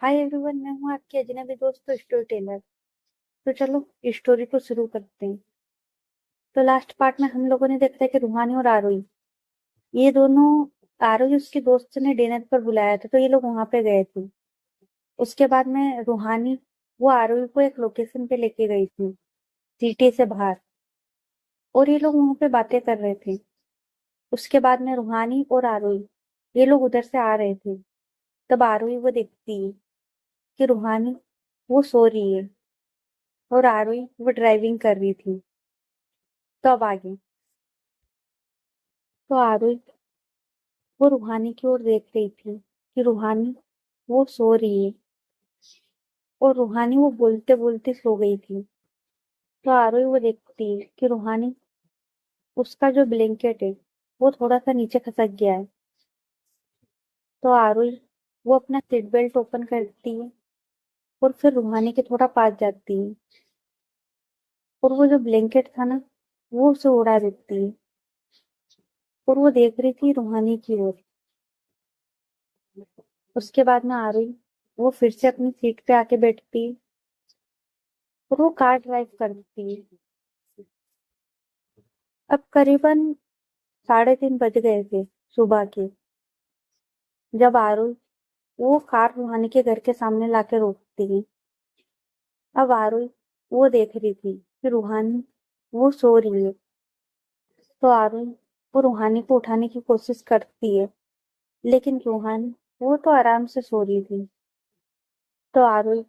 Hi everyone, मैं हूँ आपकी अजनबी दोस्त स्टोरी टेलर। तो चलो स्टोरी को शुरू करते हैं। तो लास्ट पार्ट में हम लोगों ने देखा था कि रूहानी और आरोही, ये दोनों, आरोही उसके दोस्त ने डिनर पर बुलाया था तो ये लोग वहां पे गए थे। उसके बाद में रूहानी, वो आरोही को एक लोकेशन पे लेके गई थी, सिटी से बाहर। और ये लोग वहां पे बातें कर रहे थे। उसके बाद में रूहानी और आरोही, ये लोग उधर से आ रहे थे। तब आरोही वो देखती है कि रूहानी वो सो रही है और आरोही वो ड्राइविंग कर रही थी। तब आगे तो आरोही वो रूहानी की ओर देख रही थी कि रूहानी वो सो रही है और रूहानी वो बोलते बोलते सो गई थी। तो आरोही वो देखती है कि रूहानी, उसका जो ब्लैंकेट है वो थोड़ा सा नीचे खसक गया है। तो आरोही वो अपना सीट बेल्ट ओपन करती है और फिर रूहानी के थोड़ा पास जाती है और वो जो ब्लैंकेट था ना, वो उसे उड़ा देती है। और वो देख रही थी रूहानी की ओर। उसके बाद में आरोही वो फिर से अपनी सीट पे आके बैठती है और वो कार ड्राइव करती है। अब करीबन 3:30 बज गए थे सुबह के, जब आरुल वो कार रूहानी के घर के सामने लाके रोकती है। अब आरुल वो देख रही थी कि रूहानी वो सो रही है। तो आरुल वो रूहानी को उठाने की कोशिश करती है, लेकिन रूहानी वो तो आराम से सो रही थी। तो आरुल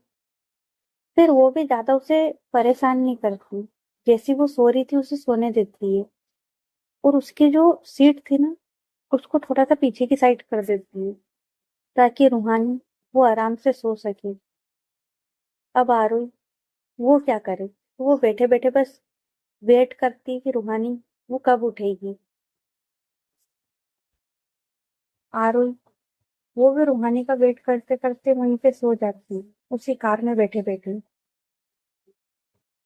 फिर वो भी ज्यादा उसे परेशान नहीं करती, जैसी वो सो रही थी उसे सोने देती है और उसकी जो सीट थी ना, उसको थोड़ा सा पीछे की साइड कर देती है ताकि रूहानी वो आराम से सो सके। अब आरुल वो क्या करे, वो बैठे बैठे बस वेट करती कि रूहानी वो कब उठेगी। आरुल वो भी रूहानी का वेट करते करते वहीं पे सो जाती, उसी कार में बैठे बैठे।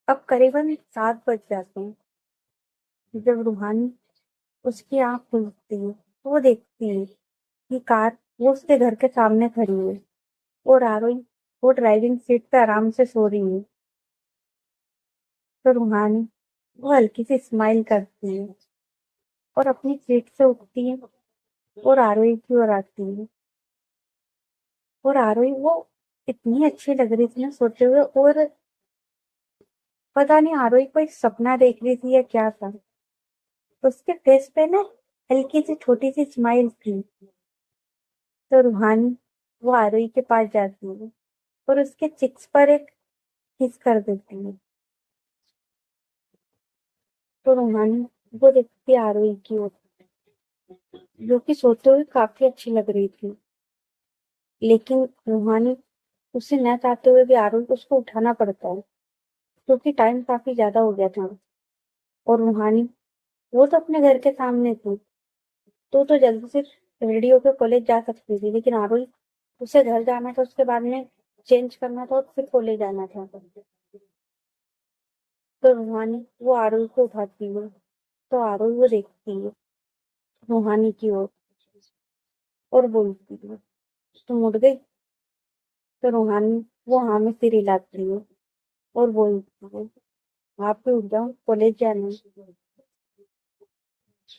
अब करीबन 7 बज जाते हैं, जब रूहानी उसकी आंख खुलती है तो वो देखती है कि कार वो उसके घर के सामने खड़ी है और आरुल वो ड्राइविंग सीट पे आराम से सो रही है। तो रूहानी वो हल्की सी स्माइल करती है और अपनी सीट से उठती है और आरोही की ओर आती है। और आरोही वो इतनी अच्छी लग रही थी ना सोते हुए, और पता नहीं आरोही कोई सपना देख रही थी या क्या था। उसके फेस पे ना हल्की सी छोटी सी स्माइल थी। तो रूहानी वो आरोही के पास जाती है और उसके चिक्स पर एक किस कर देती है। तो रूहानी वो देखती है आरोही की ओर, जो कि सोते हुए काफी अच्छी लग रही थी। लेकिन रूहानी उसे न चाहते हुए भी आरोही को उसको उठाना पड़ता है, क्योंकि टाइम काफी ज्यादा हो गया था। और रूहानी वो तो अपने घर के सामने थी, तो जल्दी से रेडी होकर कॉलेज जा सकती थी, लेकिन आरोही उसे घर जाना था, उसके बाद में चेंज करना था और फिर कॉलेज जाना था। तो रूहानी वो आरोही को उठाती है। तो आरोही वो देखती है रूहानी की ओर और बोलती है, तुम उठ गई। तो रूहानी वो हाँ में सिर हिलाती है और बोलती है, आप भी उठ जाओ, कॉलेज जाना है।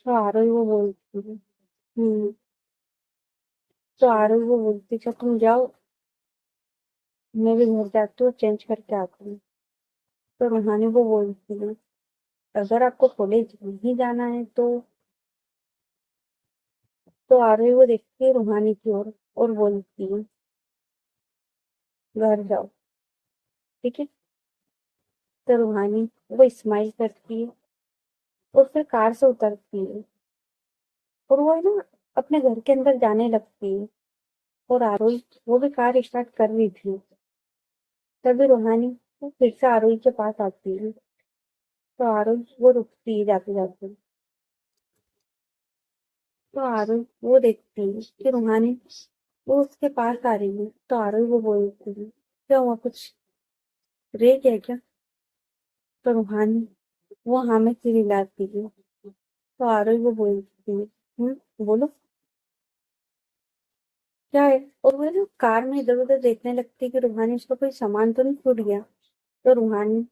तो आरोही वो बोलती है, हम्म। तो आरोही वो बोलती है, तुम जाओ, मैं भी घर जाती हूँ, चेंज करके आती हूँ। तो रूहानी वो बोलती है, अगर आपको कॉलेज नहीं जाना है तो आरोही वो देखती है रूहानी की ओर और बोलती है, घर जाओ, ठीक है। तो रूहानी वो स्माइल करती है और फिर कार से उतरती है और वो है ना अपने घर के अंदर जाने लगती है। और आरोही वो भी कार स्टार्ट कर रही थी, तभी रूहानी वो फिर से आरोही के पास आती है। तो आरोही वो रुकती है जाते जाते। तो आरोही वो देखती है कि रूहानी वो उसके पास आ रही है। तो आरोही वो बोलती है, क्या हुआ, कुछ रे क्या क्या। तो रूहानी वो हाँ में सिर हिलाती है। तो आरोही वो बोलती है, बोलो, क्या है, और वो है ना कार में इधर उधर देखने लगती है कि रूहानी उसका कोई सामान तो नहीं छूट गया। तो रूहानी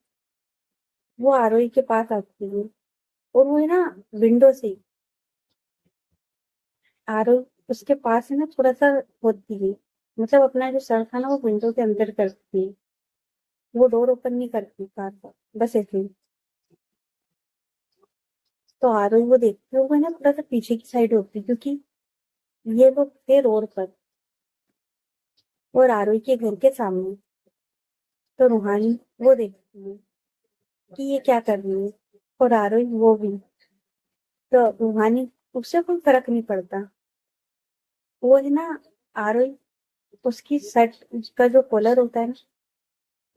वो आरोही के पास आती है, और वो है ना विंडो से आरोही उसके पास है ना थोड़ा सा होती है, मतलब अपना जो सर था ना वो विंडो के अंदर करती है। वो डोर ओपन नहीं करती कार का, बस ऐसे ही। तो आरोही वो देखते हुए ना थोड़ा सा पीछे की साइड होती है, क्योंकि ये लोग थे रोड पर और आरोही के घर के सामने। तो रूहानी वो देखती है कि ये क्या कर रही है, और आरोही वो भी। तो रूहानी उससे कोई फर्क नहीं पड़ता। वो है ना आरोही उसकी शर्ट का जो कॉलर होता है ना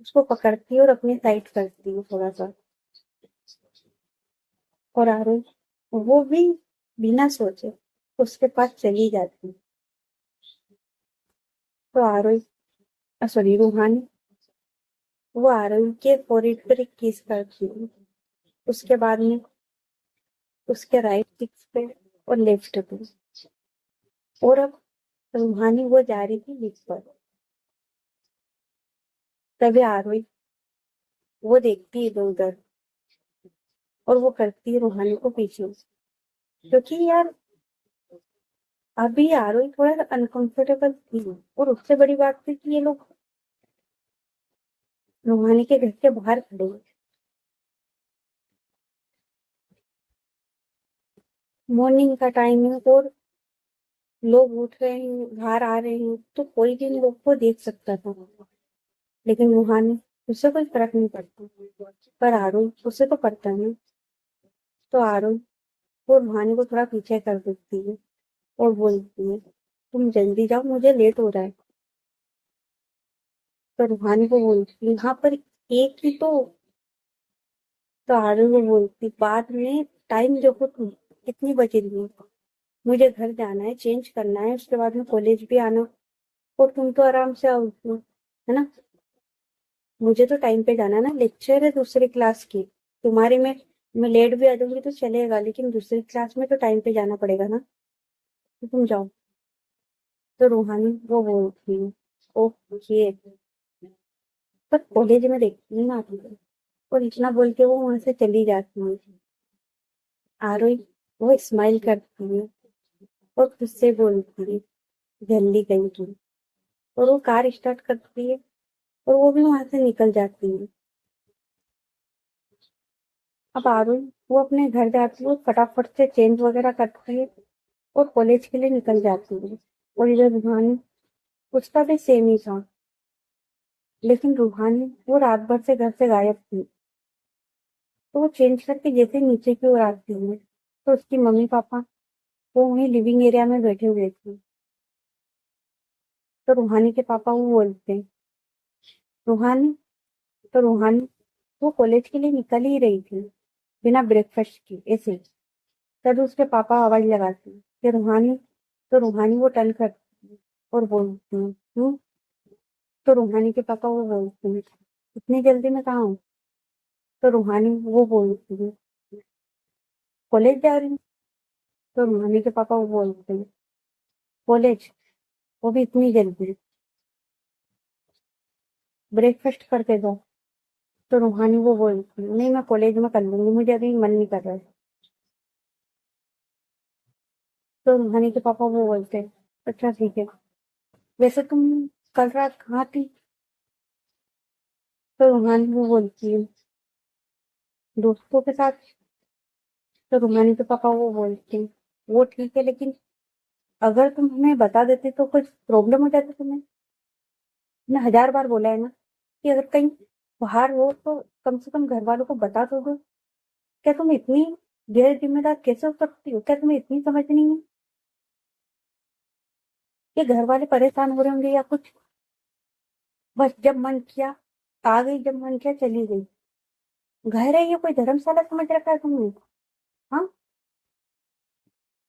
उसको पकड़ती है और अपनी साइड करती है थोड़ा सा। और आरोही वो भी बिना सोचे उसके पास चली जाती है। तो आरोही सॉरी रूहानी वो आरोही के फोrehead पर एक किस करती है, उसके बाद में उसके राइट चिक्स पे और लेफ्ट पे। और अब रूहानी वो जा रही थी लिफ्ट पर, तभी आरोही वो देखती है इधर उधर और वो करती है रूहानी को पीछे, क्योंकि यार अभी आरोही थोड़ा अनकंफर्टेबल थी। और उससे बड़ी बात थी कि ये लोग रूहानी के घर के बाहर खड़े हैं। मॉर्निंग का टाइम है और लोग उठ रहे हैं बाहर आ रहे हैं, तो कोई भी इन लोग को देख सकता था। लेकिन रूहानी उससे कोई फर्क नहीं पड़ता, पर आरोही उससे तो पड़ता है ना। तो आरोही वो रूहानी को थोड़ा पीछे कर देती है और बोलती है तुम जल्दी जाओ मुझे लेट हो रहा है। तो रूहानी को बोलती है यहाँ पर एक ही तो आरोही को बोलती बाद में टाइम देखो तुम कितनी बज रही है, मुझे घर जाना है चेंज करना है उसके बाद में कॉलेज भी आना, और तुम तो आराम से आओ है ना। मुझे तो टाइम पे जाना है ना, लेक्चर है दूसरी क्लास की। तुम्हारे में मैं लेट भी आ जाऊंगी तो चलेगा, लेकिन दूसरी क्लास में तो टाइम पे जाना पड़ेगा ना। तो तुम जाओ। तो रूहानी वो बोलती है ओके, पर कॉलेज में देखती हूँ ना आती है। और इतना बोल के वो वहां से चली जाती है। आरोही वो स्माइल करती है और खुद से बोलती है जल्दी गई तू। और वो कार स्टार्ट करती है और वो भी वहां से निकल जाती है। अब आरुल वो अपने घर जाती है, फटाफट से चेंज वगैरह करती है और कॉलेज के लिए निकल जाती है। और इधर रूहानी उसका भी सेम ही था, लेकिन रूहानी वो रात भर से घर से गायब थी। तो वो चेंज करके जैसे नीचे की ओर आती है तो उसकी मम्मी पापा वो वहीं लिविंग एरिया में बैठे हुए थे। तो रूहानी के पापा वो बोलते हैं रूहानी। तो रूहानी वो कॉलेज के लिए निकल ही रही थी बिना ब्रेकफास्ट की ऐसे ही। तभी उसके पापा आवाज लगाते हैं कि रूहानी। तो रूहानी वो टर्न करती है और बोलती है तो रूहानी के पापा वो बोलते हैं इतनी जल्दी में कहाँ हूँ। तो रूहानी वो बोलती है कॉलेज जा रही हूँ। तो रूहानी के पापा वो बोलते हैं कॉलेज, वो भी इतनी जल्दी, ब्रेकफास्ट करके दो। तो रूहानी वो बोलती है नहीं मैं कॉलेज में कर लूंगी, मुझे अभी मन नहीं कर रहा है। तो रूहानी के पापा वो बोलते हैं अच्छा ठीक है, वैसे तुम कल रात कहाँ थी। तो रूहानी वो बोलती है दोस्तों के साथ। तो रूहानी के पापा वो बोलते हैं वो ठीक है, लेकिन अगर तुम हमें बता देते तो कुछ प्रॉब्लम हो जाती तुम्हें। मैंने हजार बार बोला है ना कि अगर कहीं बाहर हो तो कम से कम घर वालों को बता तो दो। क्या तुम इतनी गैर जिम्मेदार कैसे हो सकती हो, क्या तुम्हें इतनी समझ नहीं है कि घर वाले परेशान हो रहे होंगे या कुछ। बस जब मन किया आ गई, जब मन किया चली गई। घर है ये कोई धर्मशाला समझ रखा है तुमने। हाँ,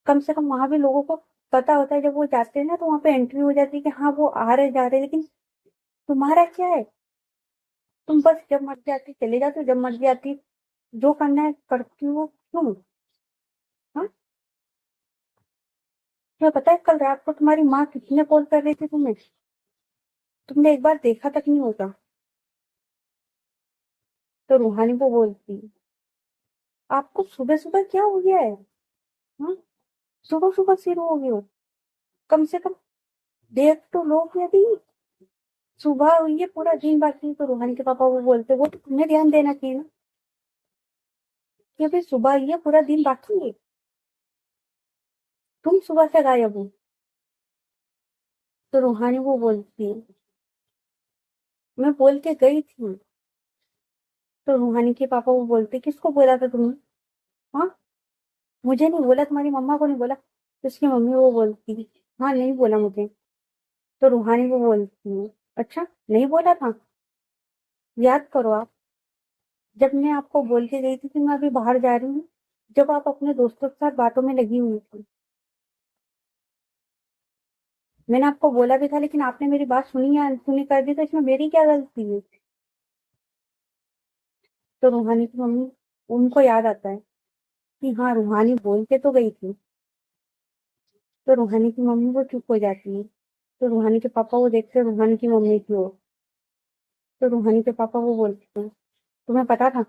कम से कम वहां भी लोगों को पता होता है, जब वो जाते हैं ना तो वहां पे एंट्री हो जाती है कि हाँ वो आ रहे जा रहे, लेकिन तुम्हारा क्या है। तुम बस जब मर्जी आती चले जाते हो, जब मर्जी आती जो करना है करती हो, क्यों। हाँ, तुम्हें पता है कल रात को तुम्हारी माँ कितने कॉल कर रही थी तुम्हें? तुमने एक बार देखा तक नहीं होगा। तो रूहानी को बोलती, आपको सुबह सुबह क्या हो गया है? हाँ, सुबह सुबह सिर हो गए हो। कम से कम देख तो लो कि अभी सुबह हुई है, पूरा दिन बाकी है। तो रूहानी के पापा वो बोलते, वो तो तुम्हें ध्यान देना चाहिए ना कि अभी सुबह हुई है, पूरा दिन बाकी है। तुम सुबह से गायब हो। तो रूहानी वो बोलती है, मैं बोल के गई थी। तो रूहानी के पापा वो बोलते, किसको बोला था तुमने? हाँ, मुझे नहीं बोला, तुम्हारी मम्मा को नहीं बोला? तो उसकी मम्मी वो बोलती, हाँ नहीं बोला मुझे। तो रूहानी वो बोलती है, अच्छा नहीं बोला था? याद करो आप, जब मैं आपको बोल के गई थी कि मैं अभी बाहर जा रही हूँ, जब आप अपने दोस्तों के साथ बातों में लगी हुई थी, मैंने आपको बोला भी था, लेकिन आपने मेरी बात सुनी या अनसुनी कर दी, तो इसमें मेरी क्या गलती है? तो रूहानी की मम्मी, उनको याद आता है कि हाँ रूहानी बोल के तो गई थी। तो रूहानी की मम्मी वो चुप हो जाती है। तो रूहानी के पापा वो देखते हैं रूहानी की मम्मी की ओर। तो रूहानी के पापा वो बोलते हैं, तुम्हें पता था?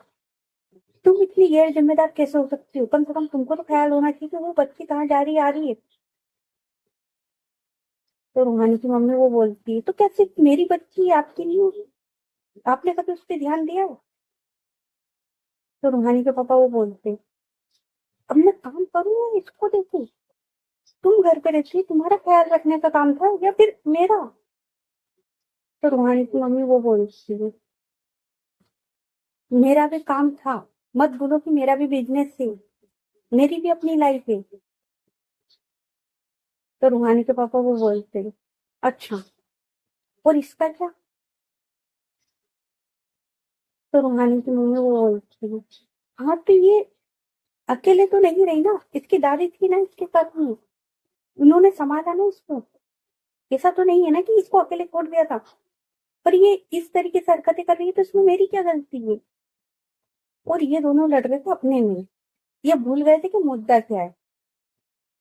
तुम इतनी गैर जिम्मेदार कैसे हो सकती हो? कम से कम तुमको तो ख्याल होना चाहिए कि वो बच्ची कहाँ जा रही है, आ रही है। तो रूहानी की मम्मी वो बोलती है, तो क्या सिर्फ मेरी बच्ची है, आपकी नहीं होगी? आपने कभी उस पर ध्यान दिया है? तो रूहानी के पापा वो बोलते हैं, अब मैं काम करूँ या इसको देखूं? तुम घर पे रहती, तुम्हारा ख्याल रखने का काम था या फिर मेरा? तो रूहानी की मम्मी वो बोलती है, मेरा भी काम था। मत बोलो कि मेरा भी बिजनेस है, मेरी भी अपनी लाइफ है। तो रूहानी के पापा वो बोलते हैं, अच्छा, और इसका क्या? तो रूहानी की मम्मी वो बोलती है, हाँ तो ये अकेले तो नहीं रही ना, इसकी दादी थी ना इसके साथ में, उन्होंने संभाला ना इसको। ऐसा तो नहीं है ना कि इसको अकेले छोड़ दिया था। पर ये इस तरीके से हरकतें कर रही है तो इसमें मेरी क्या गलती है? और ये दोनों लड़ रहे थे अपने में, ये भूल गए थे कि मुद्दा क्या है।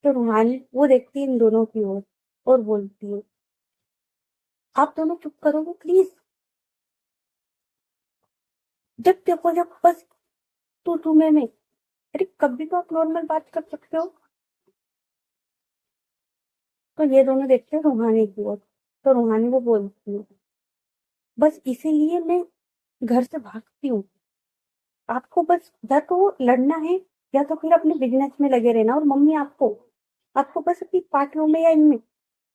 तो रूहानी वो देखती है इन दोनों की ओर और बोलती है, आप दोनों चुप करोगे प्लीज? जब देखो जब बस तू मैं। अरे कभी तो आप नॉर्मल बात कर सकते हो। तो ये दोनों देखते हैं रूहानी की ओर। तो रूहानी वो बोलती है, बस इसीलिए मैं घर से भागती हूँ। आपको बस या तो लड़ना है या तो फिर अपने बिजनेस में लगे रहना। और मम्मी आपको आपको बस अपनी पार्टियों में या इनमें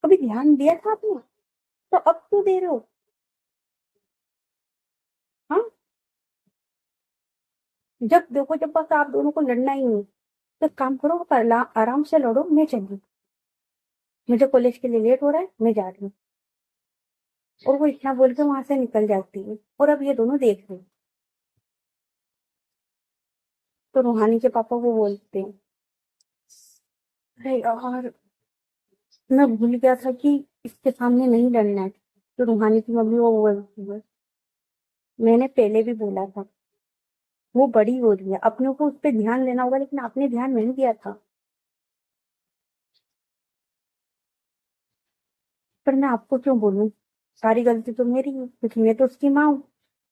कभी ध्यान दिया था आपने? तो अब क्यों दे रहे हो? हाँ, जब देखो जब बस आप दोनों को लड़ना ही नहीं, तो एक काम करो, आप आराम से लड़ो, मैं चली, मुझे कॉलेज के लिए लेट हो रहा है, मैं जा रही हूँ। और वो इतना बोल के वहां से निकल जाती है। और अब ये दोनों देख रहे हैं। तो रूहानी के पापा वो बोलते हैं, अरे यार, मैं भूल गया था कि इसके सामने नहीं लड़ना है। तो रूहानी की मम्मी वो बोलती है, मैंने पहले भी बोला था, वो बड़ी हो रही है, अपने को उस पर ध्यान देना होगा, लेकिन आपने ध्यान नहीं दिया था। पर मैं आपको क्यों बोलूं, सारी गलती तो मेरी है क्योंकि मैं तो उसकी माँ हूँ।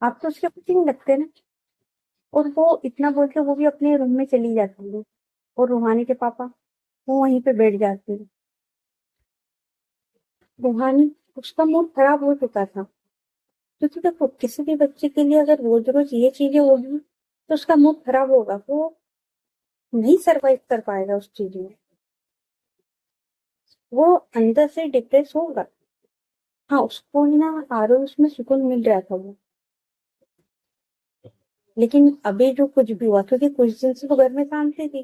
आप तो उसके कुछ नहीं लगते ना। और वो इतना बोल के वो भी अपने रूम में चली जाती है। और रूहानी के पापा वो वहीं पे बैठ जाते हैं। रूहानी, उसका मूड खराब हो चुका था, क्योंकि देखो किसी भी बच्चे के लिए अगर रोज रोज ये चीजें होगी तो उसका मूड खराब होगा, वो नहीं सरवाइव कर पाएगा उस चीज में, वो अंदर से डिप्रेस होगा। हाँ, उसको ना आरो उसमें सुकून मिल रहा था वो, लेकिन अभी जो कुछ भी हुआ, क्योंकि कुछ दिन से वो घर में शांति थी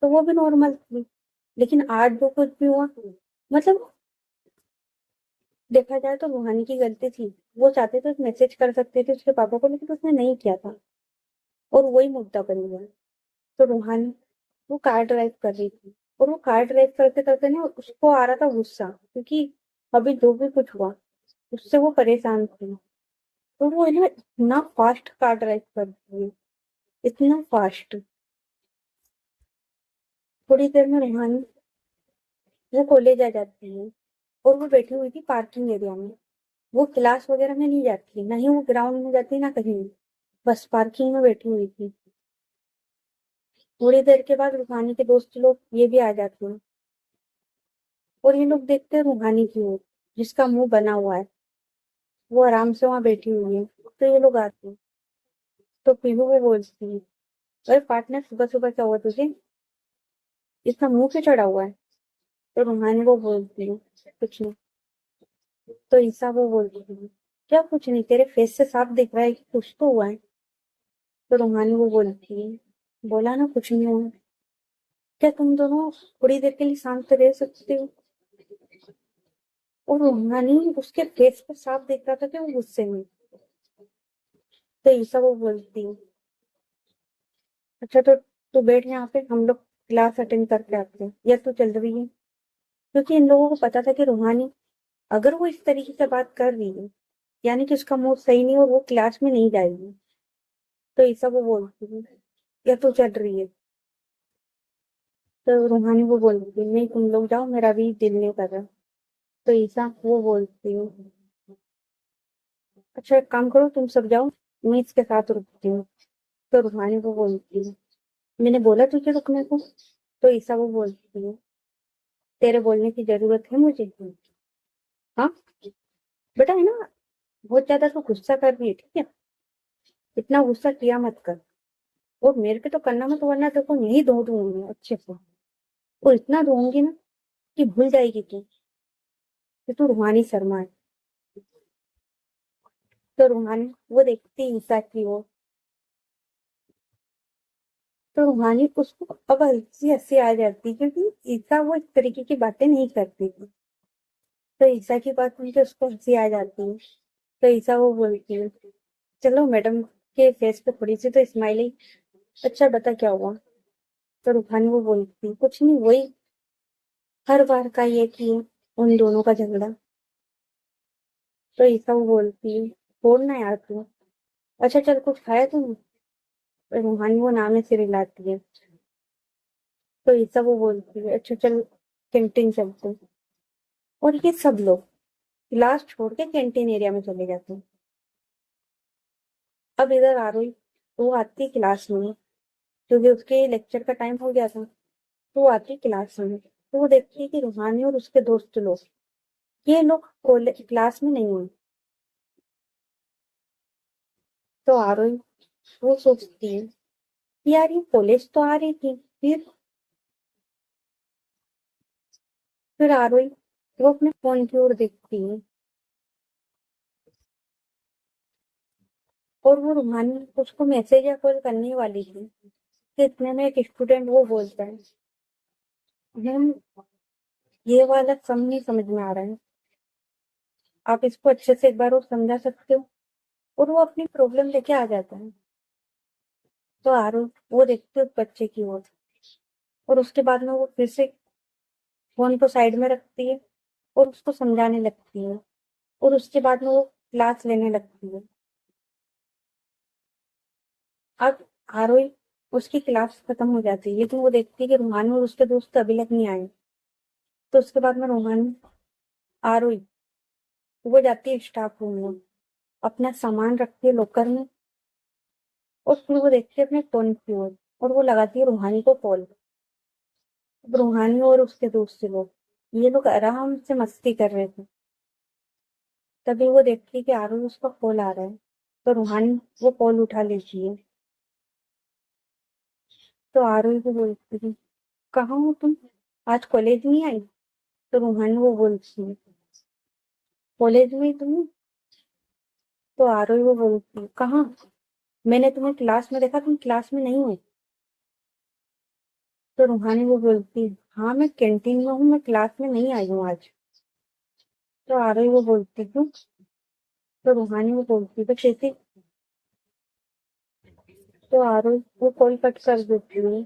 तो वो भी नॉर्मल थी। लेकिन आज जो कुछ भी हुआ, मतलब देखा जाए तो रूहानी की गलती थी। वो चाहते थे मैसेज कर सकते थे उसके पापा को, लेकिन उसने नहीं किया था। और वही मुद्दा बन गया। तो रूहानी वो कार ड्राइव कर रही थी, और वो कार ड्राइव करते करते ना उसको आ रहा था गुस्सा, क्योंकि अभी जो भी कुछ हुआ उससे वो परेशान थी। तो वो है ना इतना फास्ट कार ड्राइव करती है, इतना फास्ट। थोड़ी देर में रूहानी वो कॉलेज आ जाती है और वो बैठी हुई थी पार्किंग एरिया में। वो क्लास वगैरह में नहीं जाती, ना ही वो ग्राउंड में जाती, ना कहीं भी। बस पार्किंग में बैठी हुई थी। थोड़ी देर के बाद रूहानी के दोस्त लोग ये भी आ जाते हैं और ये लोग देखते हैं रूहानी की ओर, जिसका मुंह बना हुआ है। वो आराम से वहां बैठी हुई है, तो ये लोग आते हैं। तो पीहू वो बोलती है, अरे पार्टनर, सुबह सुबह क्या हुआ तुझे, इतना मुंह क्यों चढ़ा हुआ है? तो रूहानी वो बोलती है, कुछ नहीं। तो ईसा वो बोलती है, क्या कुछ नहीं, तेरे फेस से साफ दिख रहा है कि कुछ तो हुआ है। तो रूहानी वो बोलती है, बोला ना कुछ नहीं हुआ। क्या तुम दोनों थोड़ी देर के लिए शांत रह सकते हो? और रूहानी उसके फेस पे साफ दिख रहा था कि वो गुस्से में। तो ईसा वो बोलती है, अच्छा तो तू बैठ यहाँ पे, हम लोग क्लास अटेंड करके आते हैं, या तू चल रही है? क्योंकि इन लोगों को पता था कि रूहानी अगर वो इस तरीके से बात कर रही है, यानी कि उसका मूड सही नहीं और वो क्लास में नहीं जाएगी। तो ईसा वो बोलती है, या तू चल रही है? तो रूहानी वो बोलती है, नहीं तुम लोग जाओ, मेरा भी दिल नहीं कर रहा। तो ईसा वो बोलती है, अच्छा एक काम करो, तुम सब जाओ, मैं इसके साथ रुकती हूँ। तो रूहानी वो बोलती है, मैंने बोला तुझे रुकने को? तो ईसा वो बोलती है, तेरे बोलने की जरूरत है मुझे? हाँ बेटा, है ना, बहुत ज्यादा तो गुस्सा कर रही है, ठीक है? इतना गुस्सा किया मत कर। और मेरे पे तो करना मत, वरना तेरे को नहीं धो दूंगी अच्छे से। और इतना धोऊंगी ना कि भूल जाएगी तू कि तू रूहानी शर्मा है। तो रूहानी वो देखती है ईसा की ओर। तो रूहानी उसको अब हल्की हंसी आ जाती है, क्योंकि ईसा वो इस तरीके की बातें नहीं करती थी। तो ईसा की बात सुन के उसको हंसी आ जाती है। तो ईसा वो बोलती है, चलो मैडम के फेस पे थोड़ी सी तो स्माइलिंग। अच्छा बता क्या हुआ? तो रूहानी वो बोलती है, कुछ नहीं, वही हर बार का ये कि उन दोनों का झगड़ा। तो ईसा वो बोलती है, छोड़ ना यार तू। अच्छा चल, कुछ खाया तूने? और रूहानी वो नाम से रिलाती है। तो ईसा वो बोलती है, अच्छा चल कैंटीन चलते हैं। और ये सब लोग क्लास छोड़ के कैंटीन एरिया में चले जाते हैं। अब इधर आरोही, वो आती क्लास में, क्योंकि उसके लेक्चर का टाइम हो गया था। तो वो आती क्लास में, तो वो देखती है कि रूहानी और उसके दोस्त लोग, ये लोग कॉलेज क्लास में नहीं हुए। तो आरोही वो सोचती है, यार ये कॉलेज तो आ रही थी, फिर आरोही वो अपने फोन की ओर देखती है और वो रूहानी उसको मैसेज या कॉल करने वाली थी कि इतने में एक स्टूडेंट वो बोलता है, मैम ये वाला सम नहीं समझ में आ रहा है, आप इसको अच्छे से एक बार और समझा सकते हो? और वो अपनी प्रॉब्लम लेके आ जाता है। तो आरो वो देखते उस बच्चे की ओर, और उसके बाद में वो फिर से फोन को साइड में रखती है और उसको समझाने लगती है। और उसके बाद में वो क्लास लेने लगती है। अब आरोही उसकी क्लास खत्म हो जाती है, लेकिन वो देखती है कि रूहानी और उसके दोस्त अभी तक नहीं आए। तो उसके बाद में रूहानी आरोही वो जाती है स्टाफ रूम में, अपना सामान रखती है लॉकर में, और फिर वो देखती है अपने फोन की ओर और वो लगाती है रूहानी को कॉल। अब रूहानी और उसके दोस्त लोग, ये लोग आराम से मस्ती कर रहे थे। तभी वो देखती है कि आरोही उसका कॉल आ रहा है। तो रूहानी वो कॉल उठा लेती है। तो आरोही को बोलती है, कहाँ हो तुम, आज कॉलेज नहीं आई? तो रूहानी वो बोलती है, कॉलेज में ही तुम हो? तो आरोही वो बोलती है, कहाँ, मैंने तुम्हें क्लास में देखा, तुम क्लास में नहीं हो। तो रूहानी वो बोलती है, हाँ मैं कैंटीन में हूँ, मैं क्लास में नहीं आई हूँ आज। तो आरोही वो बोलती क्यों? तो रूहानी वो बोलती है, तो कैसे? तो आरोही वो कॉल कट कर देती है।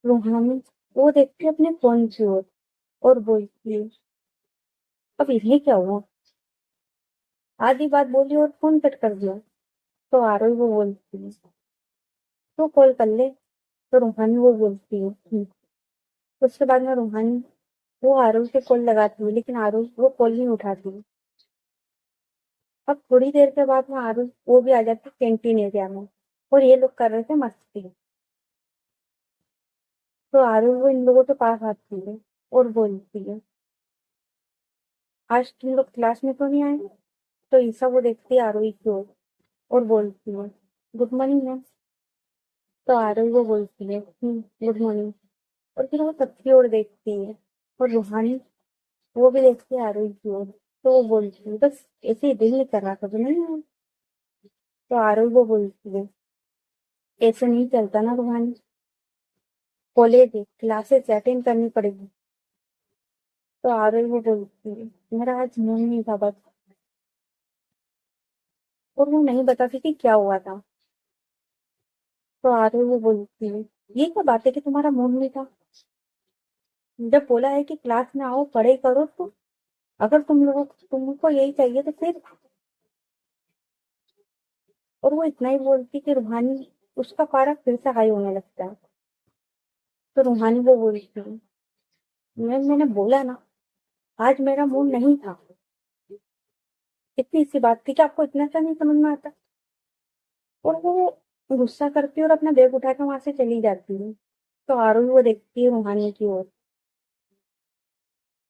रूहानी वो देखती है अपने फोन की ओर और बोलती है, अब इन्हें क्या हुआ, आधी बात बोली और फोन कट कर दिया। तो आरोही वो बोलती है, तो कॉल कर ले। तो रूहानी वो बोलती है, उसके बाद में रूहानी वो आरुल के कॉल लगाती है लेकिन आरुल वो कॉल नहीं उठाती। अब थोड़ी देर के बाद में आरुल वो भी आ जाती है कैंटीन एरिया में और ये लोग कर रहे थे मस्ती। तो आरुल वो इन लोगों के पास आती है और बोलती है, आज तुम लोग क्लास में तो नहीं आए? तो ईसा वो देखती है आरुल की ओर और बोलती है, गुड मॉर्निंग मैम। तो आरुल वो बोलती है, गुड मॉर्निंग। और फिर वो सबकी ओर देखती है और रूहानी वो भी देखती है आरुल की ओर। तो वो बोलती है, बस ऐसे ही दिल नहीं कर रहा था तो नहीं आए। तो आरुल वो बोलती है, ऐसे नहीं चलता ना रूहानी, कॉलेज है, क्लासेस अटेंड करनी पड़ेगी। तो आरुल वो बोलती है, मेरा आज मूड नहीं था बस। और वो नहीं बताती कि क्या हुआ था। तो आरुल वो बोलती है, ये क्या बात है कि तुम्हारा मूड नहीं था? जब बोला है कि क्लास में आओ पढ़ाई करो तो अगर तुमको यही चाहिए तो फिर। और वो इतना ही बोलती कि रूहानी उसका पारा फिर से हाई होने लगता है। तो रूहानी वो बोलती है, मैंने बोला ना, आज मेरा मूड नहीं था। इतनी सी बात थी कि आपको इतना सा नहीं समझ में आता। और वो गुस्सा करती है और अपना बैग उठा के वहां से चली जाती है। तो आरुल वो देखती है रूहानी की ओर।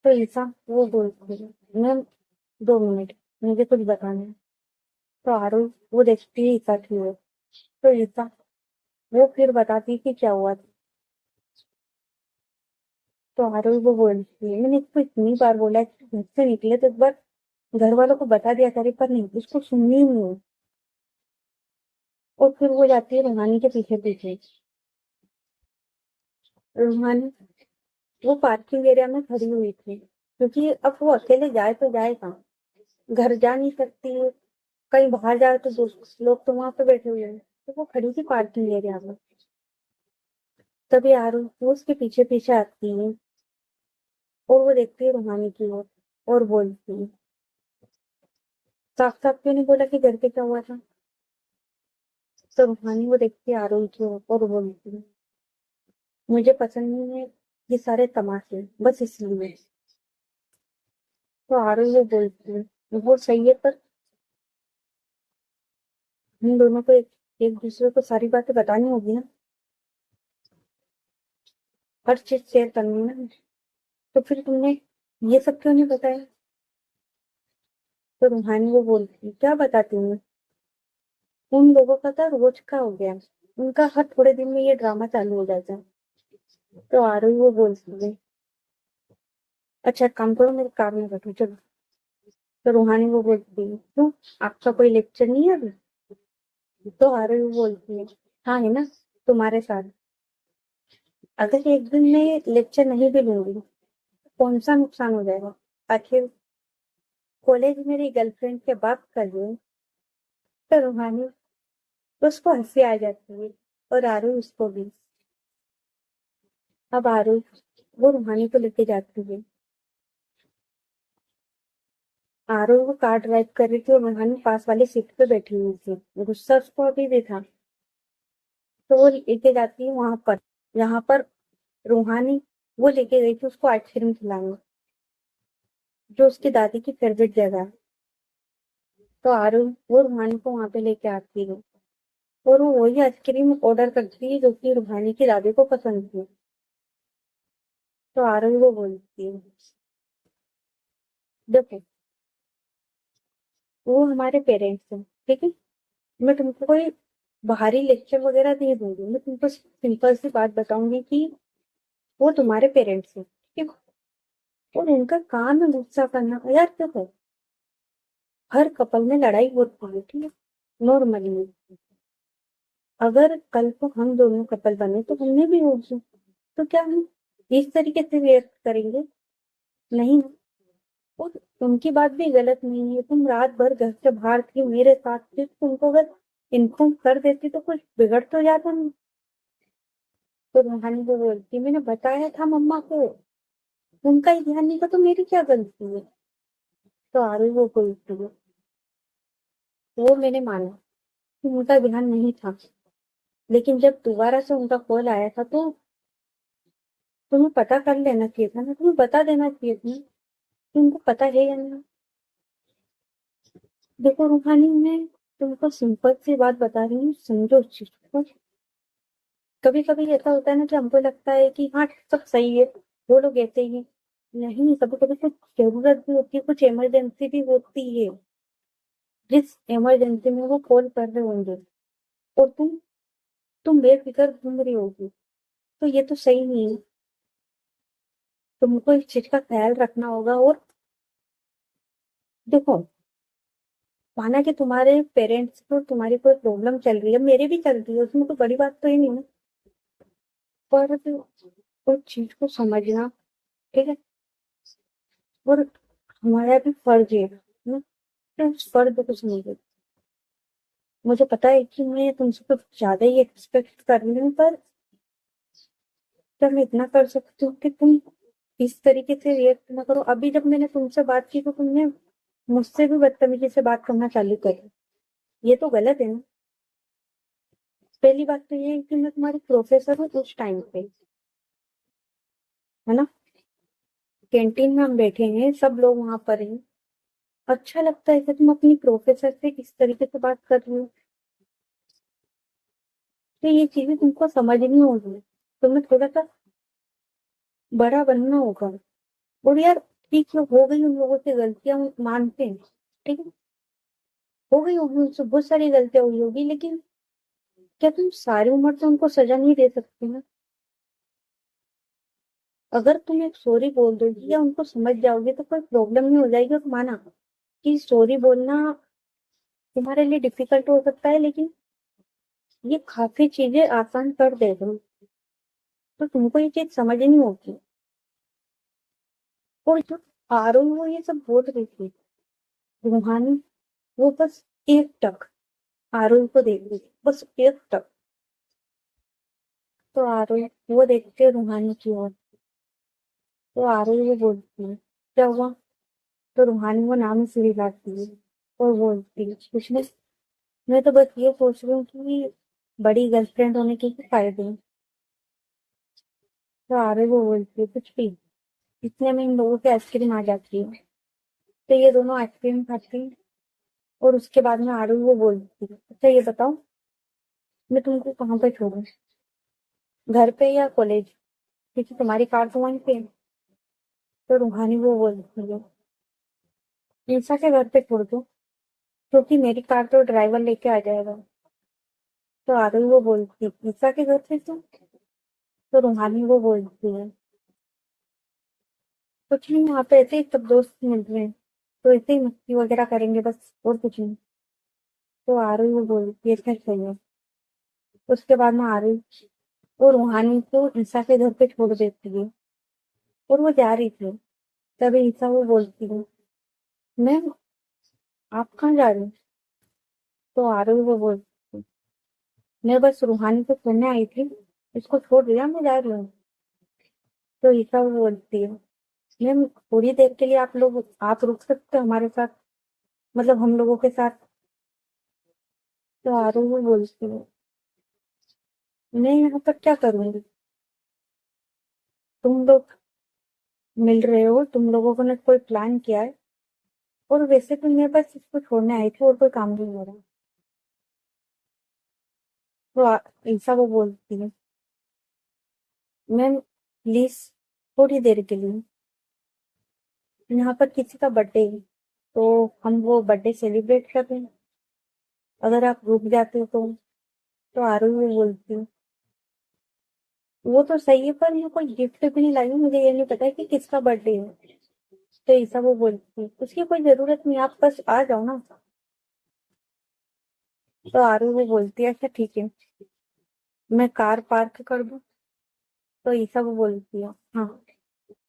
तो ईसा वो बोलती है, मैम 2 मिनट, मुझे कुछ बताना है। तो आरुल वो देखती है ईसा की ओर। तो ईसा वो फिर बताती है कि क्या हुआ था। तो आरुल वो बोलती है, मैंने इसको इतनी बार बोला है कि घर से निकले तो एक बार घर वालों को बता दिया करे, पर नहीं, उसको सुननी ही नहीं है। और फिर वो जाती है रूहानी के पीछे पीछे। रूहानी वो पार्किंग एरिया में खड़ी हुई थी क्योंकि अब वो अकेले जाए तो जाए कहाँ, घर जा नहीं सकती है, कहीं बाहर जाए तो दोस्त लोग तो वहां पे बैठे हुए हैं। तो वो खड़ी थी पार्किंग एरिया में। तभी आरू वो उसके पीछे पीछे आती है और वो देखती है रूहानी की ओर और बोलती है, साफ साफ क्यों नहीं बोला कि घर पे क्या हुआ था? तो रूहानी वो देखती है आरू की ओर और बोलती है, मुझे पसंद नहीं है ये सारे तमाशे, बस इसलिए। तो आरू वो बोलती है, वो सही है पर हम दोनों को एक दूसरे को सारी बातें बतानी होगी ना, हर चीज शेयर करनी है ना। तो फिर तुमने ये सब क्यों नहीं बताया? तो रूहानी वो बोलती है, क्या बताती हूँ? उन लोगों का तो रोज का हो गया, उनका हर थोड़े दिन में ये ड्रामा चालू हो जाता है। तो आरवी वो बोलती है, अच्छा एक काम करो, मेरे कार में बैठो चलो। तो रूहानी वो बोलती है, क्यों, आपका कोई लेक्चर नहीं है अभी? तो आरवी वो बोलती है, हाँ है ना, तुम्हारे साथ। अगर एक दिन में लेक्चर नहीं भी लूंगी तो कौन सा नुकसान हो जाएगा? आखिर कॉलेज मेरी गर्लफ्रेंड के बाप का जो। तो रूहानी तो उसको हंसी आ जाती है और आरू उसको भी। अब आरू वो रूहानी को लेके जाती है। आरू वो कार ड्राइव कर रही थी और रूहानी पास वाली सीट पे बैठी हुई थी। गुस्सा उसको अभी भी था। तो वो लेके जाती है वहां पर जहां पर रूहानी वो लेके गई थी उसको आइसक्रीम खिलाने, जो उसकी दादी की फेवरेट जगह है। तो आरू वो रूहानी को वहां पे लेके आती है और वो वही आइसक्रीम ऑर्डर करती है जो कि रूहानी की दादी को पसंद थी। तो आरू वो बोलती है, देखो वो हमारे पेरेंट्स हैं, ठीक है, मैं तुमको कोई बाहरी लेक्चर वगैरह नहीं दूंगी, मैं तुमको सिंपल सी बात बताऊंगी कि वो तुम्हारे पेरेंट्स हैं, ठीक है? और उनका काम है गुस्सा करना। यार देखो, हर कपल में लड़ाई होती है, ठीक है, नॉर्मली। अगर कल को हम दोनों कपल बने तो हमने भी होगी, तो क्या हम इस तरीके से रिएक्ट करेंगे? नहीं ना। और उनकी बात भी गलत नहीं है, तुम रात भर घर से बाहर थी मेरे साथ थी, तुमको अगर इन्फॉर्म कर देती तो कुछ बिगड़ तो जाता नहीं। तो रूहानी को बोलती, मैंने बताया था मम्मा को, उनका ही ध्यान नहीं था तो मेरी क्या गलती है? तो आरू वो बोलती है, वो मैंने माना कि उनका ध्यान नहीं था, लेकिन जब दोबारा से उनका कॉल आया था तो तुम्हें पता कर लेना चाहिए था ना, तुम्हें बता देना चाहिए था ना, तुमको पता है या नहीं। देखो रूहानी, मैं तुमको सिंपल सी बात बता रही हूँ, समझो उस चीज को। कभी कभी ऐसा होता है ना कि हमको लगता है कि हाँ सब सही है, वो लोग ऐसे ही हैं। नहीं, कभी कभी कुछ जरूरत भी होती है, कुछ इमरजेंसी भी होती है, जिस इमरजेंसी में वो कॉल कर रहे होंगे, और तुम बेफिक्र घूम रही होगी, तो ये तो सही नहीं है। तुमको इस चीज का ख्याल रखना होगा। और देखो, माना कि तुम्हारे पेरेंट्स को तुम्हारी कोई प्रॉब्लम चल रही है, मेरी भी चल रही है, उसमें तो बड़ी बात तो ही नहीं है, पर उस चीज को समझना, ठीक है। और हमारा भी फर्ज है ना, तो उस फर्ज को समझो। मुझे पता है कि मैं तुमसे कुछ ज्यादा ही एक्सपेक्ट कर रही हूँ, पर क्या मैं इतना कर सकती हूँ कि तुम इस तरीके से रिएक्ट ना करो। अभी जब मैंने तुमसे बात की तो तुमने मुझसे भी बदतमीजी से बात करना चालू करी, ये तो गलत है ना। पहली बात तो ये है कि मैं तुम्हारी प्रोफेसर हूँ उस टाइम पे, है ना। कैंटीन में हम बैठे हैं, सब लोग वहां पर हैं, अच्छा लगता है कि तुम अपनी प्रोफेसर से इस तरीके से बात कर रही हो। तो ये चीजें तुमको समझनी होगी, तुम्हें थोड़ा सा बड़ा बनना होगा। और यार, ठीक है, हो गई उन लोगों से गलतियां, हम मानते हैं, ठीक है, हो गई होगी, उनसे बहुत सारी गलतियां हुई होगी, लेकिन क्या तुम सारी उम्र तो उनको सजा नहीं दे सकती ना। अगर तुम एक सॉरी बोल दोगी या उनको समझ जाओगे तो कोई प्रॉब्लम नहीं हो जाएगी। और माना कि सॉरी बोलना तुम्हारे लिए डिफिकल्ट हो सकता है, लेकिन ये काफी चीजें आसान कर देगा, तो तुमको ये चीज समझनी होगी। और जो आरोही वो ये सब बोल रही थी, रूहानी, वो बस एक टक आरोही को देख रही थी, बस एक टक। तो आरोही वो देखते हैं रूहानी की ओर, तो आरोही वो बोलती है, क्या हुआ। तो रूहानी वो नाम से हिलाती है और बोलती है, कुछ नहीं, मैं तो बस ये सोच रही हूँ कि बड़ी गर्लफ्रेंड होने के ही फायदे हैं। तो आरोही वो बोलती है, कुछ भी। इतने में इन लोगों की आइसक्रीम आ जाती है, तो ये दोनों आइसक्रीम खाती हैं। और उसके बाद में आरोही वो बोलती है, अच्छा ये बताओ, मैं तुमको कहाँ पे छोड़ूं, घर पे या कॉलेज, क्योंकि तुम्हारी कार तो वहीं पे है। तो रूहानी वो बोलती है, ईसा के घर पे छोड़ दो, क्योंकि मेरी कार तो ड्राइवर लेके आ जाएगा। तो आरोही वो बोलती है, ईसा के घर पे क्यों। तो रूहानी वो बोलती है, कुछ नहीं, वहां पे ऐसे ही सब दोस्त मिल रहे हैं, तो ऐसे ही मस्ती वगैरह करेंगे बस, और कुछ नहीं। तो आरोही वो बोलती है, अच्छा सही है। उसके बाद में आरोही और रूहानी को ईसा के घर पे छोड़ देती है, और वो जा रही थी, तभी ईसा वो बोलती है, मैम आप कहाँ जा रही हो। तो आरोही वो बोलती है, मैं बस रूहानी को छोड़ने आई थी, इसको छोड़ दिया, मैं जा रही हूँ। तो ईसा वो बोलती है, मैम थोड़ी देर के लिए आप रुक सकते हो हमारे साथ, मतलब हम लोगों के साथ। तो आरोही वो बोलती है, मैं यहाँ पर क्या करूंगी, तुम लोग मिल रहे हो, तुम लोगों ने कोई प्लान किया है, और वैसे भी मैं बस इसको छोड़ने आई थी, और कोई काम नहीं हो रहा। तो ईसा वो बोलती है, मैम प्लीज थोड़ी देर के लिए, यहाँ पर किसी का बर्थडे है, तो हम वो बर्थडे सेलिब्रेट कर रहे हैं, अगर आप रुक जाते हो तो आरू वो बोलती है, वो तो सही है, पर मैं कोई गिफ्ट भी नहीं लाई हूँ, मुझे ये नहीं पता है कि किसका बर्थडे है। तो ईसा वो बोलती है, उसकी कोई जरूरत नहीं, आप बस आ जाओ ना। तो आरू वो बोलती है, अच्छा ठीक है, मैं कार पार्क कर दूं। तो ईसा वो बोलती है, हाँ।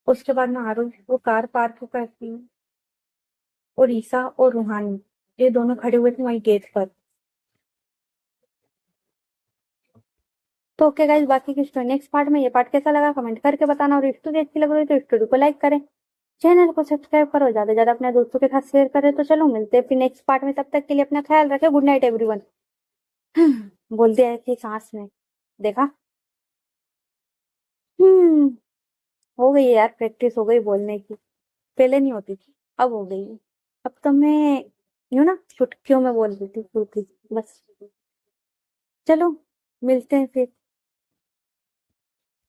उसके बाद में आरुष वो कार पार्क करती है, और ईसा और रूहानी ये दोनों खड़े हुए थे वहीं गेट पर। तो ओके गाइस, बाकी की नेक्स्ट पार्ट में, ये पार्ट कैसा लगा कमेंट करके बताना, और स्टोरी अच्छी लग रही है तो स्टोरी को लाइक करें, चैनल को सब्सक्राइब करो, ज्यादा से ज्यादा अपने दोस्तों के साथ शेयर करें। तो चलो मिलते हैं फिर नेक्स्ट पार्ट में, तब तक के लिए अपना ख्याल रखें, गुड नाइट एवरीवन। बोल दिया ऐसी सांस में, देखा। हम्म। हो गई है यार, प्रैक्टिस हो गई बोलने की। पहले नहीं होती थी, अब हो गई है। अब तो मैं यूं ना चुटकियों में बोल देती थी बस। चलो, मिलते हैं फिर।